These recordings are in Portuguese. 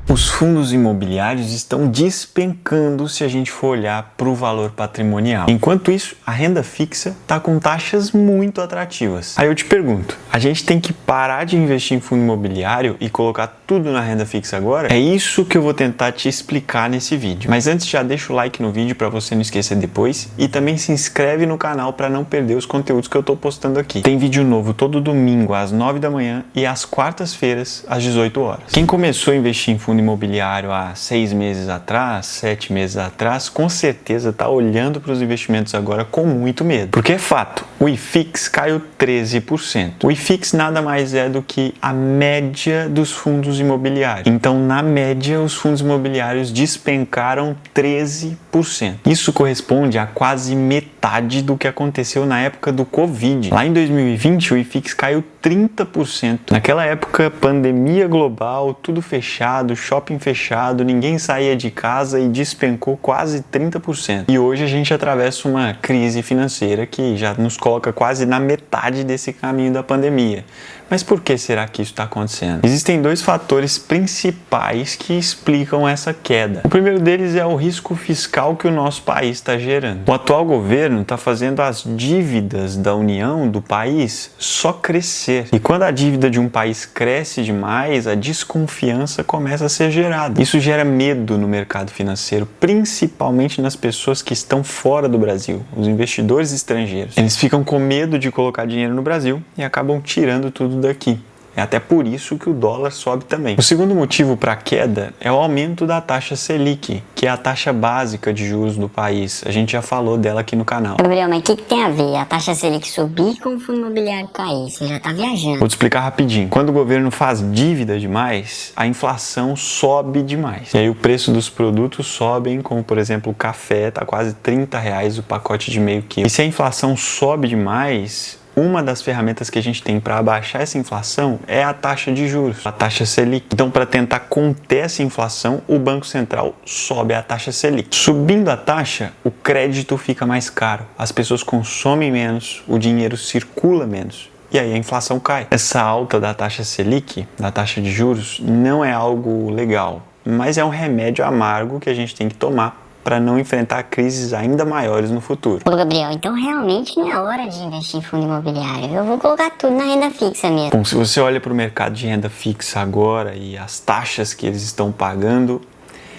Os fundos imobiliários estão despencando se a gente for olhar para o valor patrimonial. Enquanto isso, a renda fixa está com taxas muito atrativas. Aí eu te pergunto, a gente tem que parar de investir em fundo imobiliário e colocar tudo na renda fixa agora? É isso que eu vou tentar te explicar nesse vídeo. Mas antes, já deixa o like no vídeo para você não esquecer depois e também se inscreve no canal para não perder os conteúdos que eu estou postando aqui. Tem vídeo novo todo domingo às 9 da manhã e às quartas-feiras às 18 horas. Quem começou a investir em fundo imobiliário há 6 meses atrás, 7 meses atrás, com certeza está olhando para os investimentos agora com muito medo. Porque é fato, o IFIX caiu 13%. O IFIX nada mais é do que a média dos fundos imobiliários. Então, na média, os fundos imobiliários despencaram 13%. Isso corresponde a quase metade do que aconteceu na época do Covid. Lá em 2020, o IFIX caiu 30%. Naquela época, pandemia global, tudo fechado, shopping fechado, ninguém saía de casa e despencou quase 30%. E hoje a gente atravessa uma crise financeira que já nos coloca quase na metade desse caminho da pandemia. Mas por que será que isso está acontecendo? Existem dois fatores principais que explicam essa queda. O primeiro deles é o risco fiscal que o nosso país está gerando. O atual governo está fazendo as dívidas da União, do país, só crescer. E quando a dívida de um país cresce demais, a desconfiança começa a ser gerada. Isso gera medo no mercado financeiro, principalmente nas pessoas que estão fora do Brasil, os investidores estrangeiros. Eles ficam com medo de colocar dinheiro no Brasil e acabam tirando tudo daqui. É até por isso que o dólar sobe também. O segundo motivo para a queda é o aumento da taxa Selic, que é a taxa básica de juros do país. A gente já falou dela aqui no canal. Gabriel, mas o que tem a ver a taxa Selic subir com o fundo imobiliário cair? Você já tá viajando. Vou te explicar rapidinho. Quando o governo faz dívida demais, a inflação sobe demais. E aí o preço dos produtos sobem, como por exemplo o café, tá quase R$30 o pacote de meio quilo. E se a inflação sobe demais, uma das ferramentas que a gente tem para abaixar essa inflação é a taxa de juros, a taxa Selic. Então, para tentar conter essa inflação, o Banco Central sobe a taxa Selic. Subindo a taxa, o crédito fica mais caro, as pessoas consomem menos, o dinheiro circula menos. E aí a inflação cai. Essa alta da taxa Selic, da taxa de juros, não é algo legal, mas é um remédio amargo que a gente tem que tomar para não enfrentar crises ainda maiores no futuro. Ô Gabriel, então realmente não é hora de investir em fundo imobiliário. Eu vou colocar tudo na renda fixa mesmo. Bom, se você olha para o mercado de renda fixa agora e as taxas que eles estão pagando,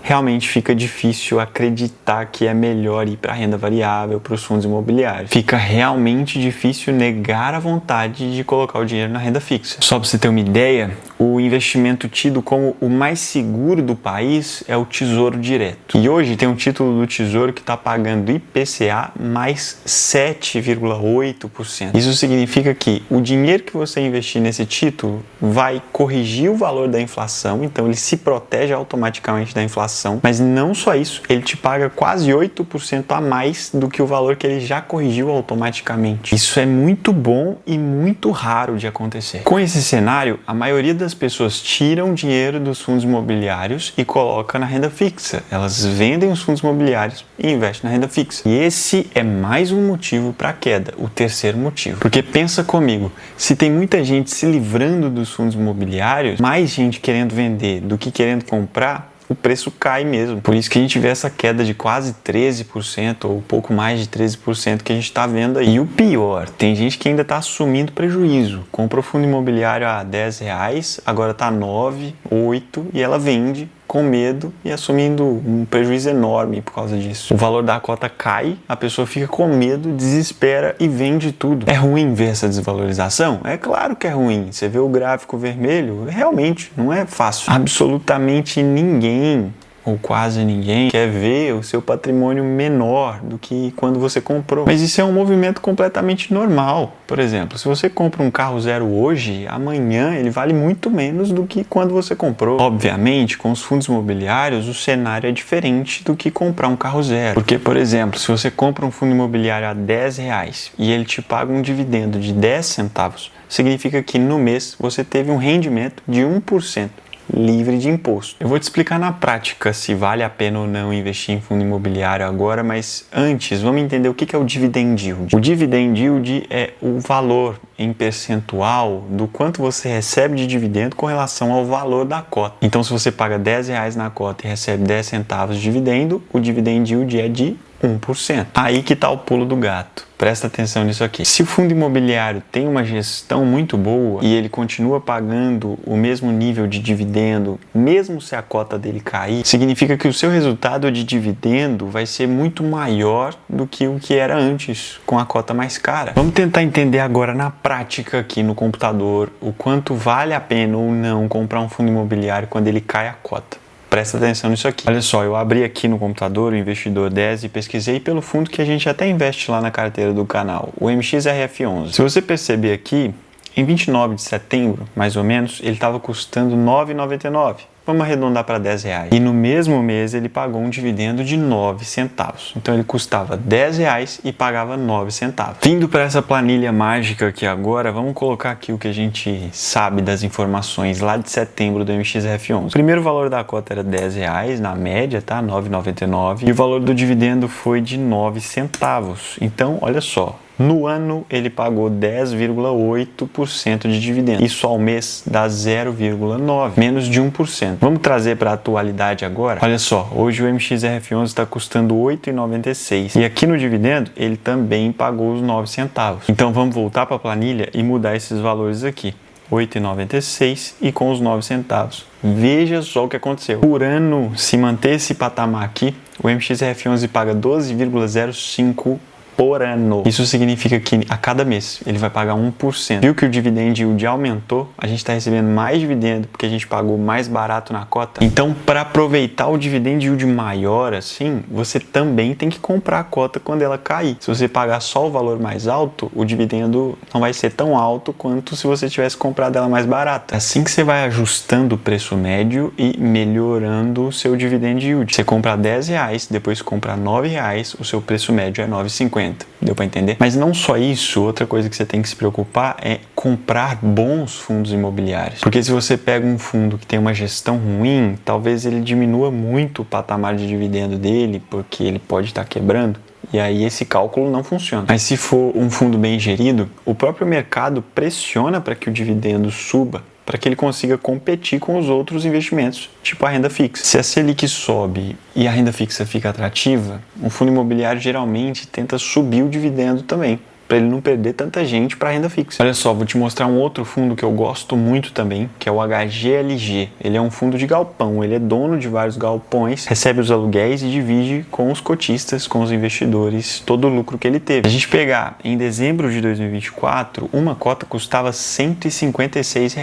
realmente fica difícil acreditar que é melhor ir para a renda variável, para os fundos imobiliários. Fica realmente difícil negar a vontade de colocar o dinheiro na renda fixa. Só para você ter uma ideia, o investimento tido como o mais seguro do país é o Tesouro Direto. E hoje tem um título do Tesouro que está pagando IPCA mais 7,8%. Isso significa que o dinheiro que você investir nesse título vai corrigir o valor da inflação, então ele se protege automaticamente da inflação. Mas não só isso, ele te paga quase 8% a mais do que o valor que ele já corrigiu automaticamente. Isso é muito bom e muito raro de acontecer. Com esse cenário, a maioria das pessoas tiram dinheiro dos fundos imobiliários e coloca na renda fixa. Elas vendem os fundos imobiliários e investem na renda fixa. E esse é mais um motivo para a queda, o terceiro motivo. Porque pensa comigo, se tem muita gente se livrando dos fundos imobiliários, mais gente querendo vender do que querendo comprar, o preço cai mesmo. Por isso que a gente vê essa queda de quase 13% ou pouco mais de 13% que a gente está vendo aí. E o pior, tem gente que ainda está assumindo prejuízo. Compra o fundo imobiliário a R$10, agora está 9, 8 e ela vende com medo e assumindo um prejuízo enorme por causa disso. O valor da cota cai, a pessoa fica com medo, desespera e vende tudo. É ruim ver essa desvalorização? É claro que é ruim. Você vê o gráfico vermelho, realmente não é fácil. Absolutamente ninguém ou quase ninguém quer ver o seu patrimônio menor do que quando você comprou. Mas isso é um movimento completamente normal. Por exemplo, se você compra um carro zero hoje, amanhã ele vale muito menos do que quando você comprou. Obviamente, com os fundos imobiliários, o cenário é diferente do que comprar um carro zero. Porque, por exemplo, se você compra um fundo imobiliário a R$10 e ele te paga um dividendo de 10 centavos, significa que no mês você teve um rendimento de 1%. livre de imposto. Eu vou te explicar na prática se vale a pena ou não investir em fundo imobiliário agora, mas antes vamos entender o que é o dividend yield. O dividend yield é o valor em percentual do quanto você recebe de dividendo com relação ao valor da cota. Então, se você paga R$10 na cota e recebe 10 centavos de dividendo, o dividend yield é de 1%. Aí que está o pulo do gato. Presta atenção nisso aqui. Se o fundo imobiliário tem uma gestão muito boa e ele continua pagando o mesmo nível de dividendo, mesmo se a cota dele cair, significa que o seu resultado de dividendo vai ser muito maior do que o que era antes, com a cota mais cara. Vamos tentar entender agora na prática aqui no computador o quanto vale a pena ou não comprar um fundo imobiliário quando ele cai a cota. Presta atenção nisso aqui. Olha só, eu abri aqui no computador o Investidor 10 e pesquisei pelo fundo que a gente até investe lá na carteira do canal, o MXRF11. Se você perceber aqui, em 29 de setembro, mais ou menos, ele estava custando R$ 9,99. Vamos arredondar para R$10. E no mesmo mês ele pagou um dividendo de 9 centavos. Então ele custava R$10 e pagava 9 centavos. Vindo para essa planilha mágica aqui agora, vamos colocar aqui o que a gente sabe das informações lá de setembro do MXRF11. O primeiro valor da cota era R$10 na média, tá? R$ 9,99. E o valor do dividendo foi de 9 centavos. Então, olha só. No ano, ele pagou 10,8% de dividendo. Isso ao mês dá 0,9%, menos de 1%. Vamos trazer para a atualidade agora? Olha só, hoje o MXRF11 está custando R$ 8,96. E aqui no dividendo, ele também pagou os 9 centavos. Então, vamos voltar para a planilha e mudar esses valores aqui. R$ 8,96 e com os 9 centavos. Veja só o que aconteceu. Por ano, se manter esse patamar aqui, o MXRF11 paga 12,05% por ano. Isso significa que a cada mês ele vai pagar 1%. Viu que o dividend yield aumentou? A gente está recebendo mais dividendo porque a gente pagou mais barato na cota. Então, para aproveitar o dividend yield maior assim, você também tem que comprar a cota quando ela cair. Se você pagar só o valor mais alto, o dividendo não vai ser tão alto quanto se você tivesse comprado ela mais barata. Assim que você vai ajustando o preço médio e melhorando o seu dividend yield. Você compra R$10, depois compra R$9, o seu preço médio é 9,50. Deu para entender? Mas não só isso, outra coisa que você tem que se preocupar é comprar bons fundos imobiliários. Porque se você pega um fundo que tem uma gestão ruim, talvez ele diminua muito o patamar de dividendo dele, porque ele pode estar quebrando. E aí esse cálculo não funciona. Mas se for um fundo bem gerido, o próprio mercado pressiona para que o dividendo suba, para que ele consiga competir com os outros investimentos, tipo a renda fixa. Se a Selic sobe e a renda fixa fica atrativa, um fundo imobiliário geralmente tenta subir o dividendo também, para ele não perder tanta gente para a renda fixa. Olha só, vou te mostrar um outro fundo que eu gosto muito também, que é o HGLG. Ele é um fundo de galpão, ele é dono de vários galpões, recebe os aluguéis e divide com os cotistas, com os investidores, todo o lucro que ele teve. A gente pegar em dezembro de 2024, uma cota custava R$ 156,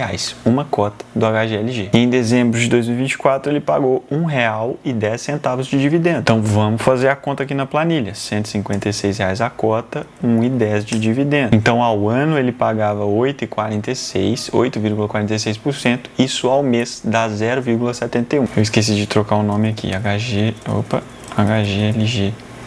uma cota do HGLG. E em dezembro de 2024 ele pagou R$ 1,10 de dividendo. Então vamos fazer a conta aqui na planilha. R$ 156 a cota, R$ 1,10 de dividendo. Então, ao ano ele pagava 8,46%, isso ao mês dá 0,71. Eu esqueci de trocar o nome aqui, HGLG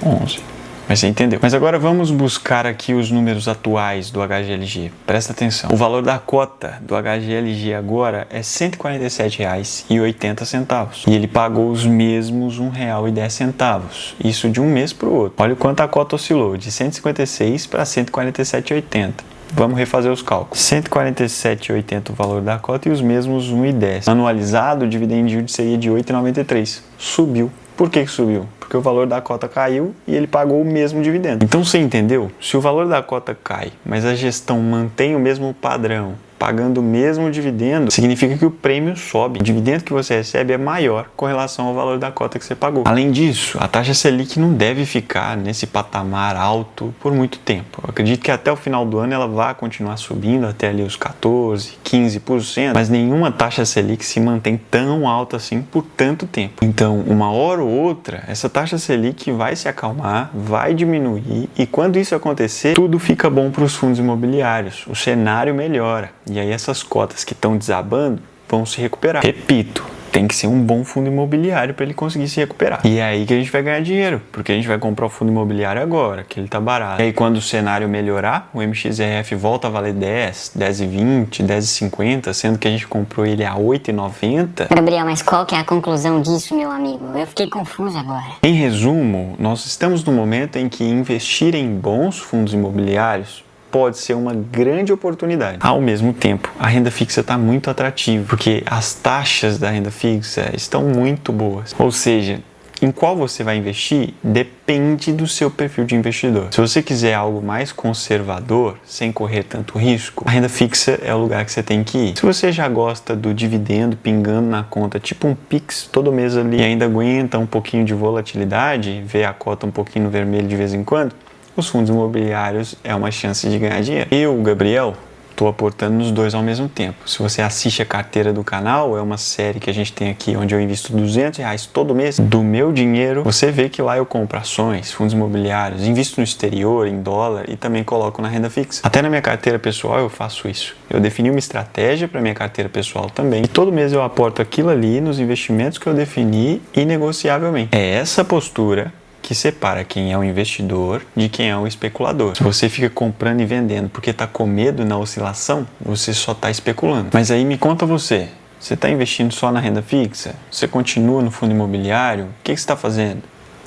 11. Mas você entendeu. Mas agora vamos buscar aqui os números atuais do HGLG. Presta atenção. O valor da cota do HGLG agora é R$ 147,80. E ele pagou os mesmos R$ 1,10. Isso de um mês para o outro. Olha o quanto a cota oscilou, de 156 para 147,80. Vamos refazer os cálculos. 147,80 o valor da cota e os mesmos 1,10. Anualizado, o dividend yield seria de 8,93. Subiu. Por que subiu? Porque o valor da cota caiu e ele pagou o mesmo dividendo. Então você entendeu? Se o valor da cota cai, mas a gestão mantém o mesmo padrão, pagando o mesmo dividendo, significa que o prêmio sobe. O dividendo que você recebe é maior com relação ao valor da cota que você pagou. Além disso, a taxa Selic não deve ficar nesse patamar alto por muito tempo. Eu acredito que até o final do ano ela vai continuar subindo até ali os 14%, 15%, mas nenhuma taxa Selic se mantém tão alta assim por tanto tempo. Então, uma hora ou outra, essa taxa Selic vai se acalmar, vai diminuir e quando isso acontecer, tudo fica bom para os fundos imobiliários. O cenário melhora. E aí essas cotas que estão desabando vão se recuperar. Repito, tem que ser um bom fundo imobiliário para ele conseguir se recuperar. E é aí que a gente vai ganhar dinheiro, porque a gente vai comprar o fundo imobiliário agora, que ele tá barato. E aí quando o cenário melhorar, o MXRF volta a valer 10, 10,20, 10,50, sendo que a gente comprou ele a 8,90. Gabriel, mas qual que é a conclusão disso, meu amigo? Eu fiquei confuso agora. Em resumo, nós estamos no momento em que investir em bons fundos imobiliários pode ser uma grande oportunidade. Ao mesmo tempo, a renda fixa está muito atrativa, porque as taxas da renda fixa estão muito boas. Ou seja, em qual você vai investir depende do seu perfil de investidor. Se você quiser algo mais conservador, sem correr tanto risco, a renda fixa é o lugar que você tem que ir. Se você já gosta do dividendo pingando na conta, tipo um Pix todo mês ali, e ainda aguenta um pouquinho de volatilidade, vê a cota um pouquinho no vermelho de vez em quando, os fundos imobiliários é uma chance de ganhar dinheiro. Eu, Gabriel, estou aportando nos dois ao mesmo tempo. Se você assiste a carteira do canal, é uma série que a gente tem aqui onde eu invisto R$200 todo mês do meu dinheiro. Você vê que lá eu compro ações, fundos imobiliários, invisto no exterior, em dólar e também coloco na renda fixa. Até na minha carteira pessoal eu faço isso. Eu defini uma estratégia para minha carteira pessoal também e todo mês eu aporto aquilo ali nos investimentos que eu defini inegociavelmente. É essa postura que separa quem é o investidor de quem é o especulador. Se você fica comprando e vendendo porque está com medo na oscilação, você só está especulando. Mas aí me conta você está investindo só na renda fixa? Você continua no fundo imobiliário? O que você está fazendo?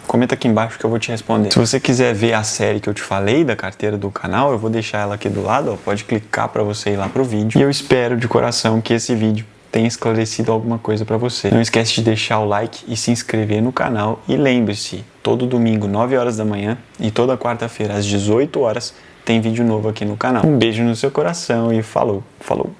Comenta aqui embaixo que eu vou te responder. Se você quiser ver a série que eu te falei da carteira do canal, eu vou deixar ela aqui do lado, ó, pode clicar para você ir lá pro vídeo. E eu espero de coração que esse vídeo tenha esclarecido alguma coisa para você. Não esquece de deixar o like e se inscrever no canal. E lembre-se, todo domingo, 9 horas da manhã e toda quarta-feira, às 18 horas, tem vídeo novo aqui no canal. Um beijo no seu coração e falou!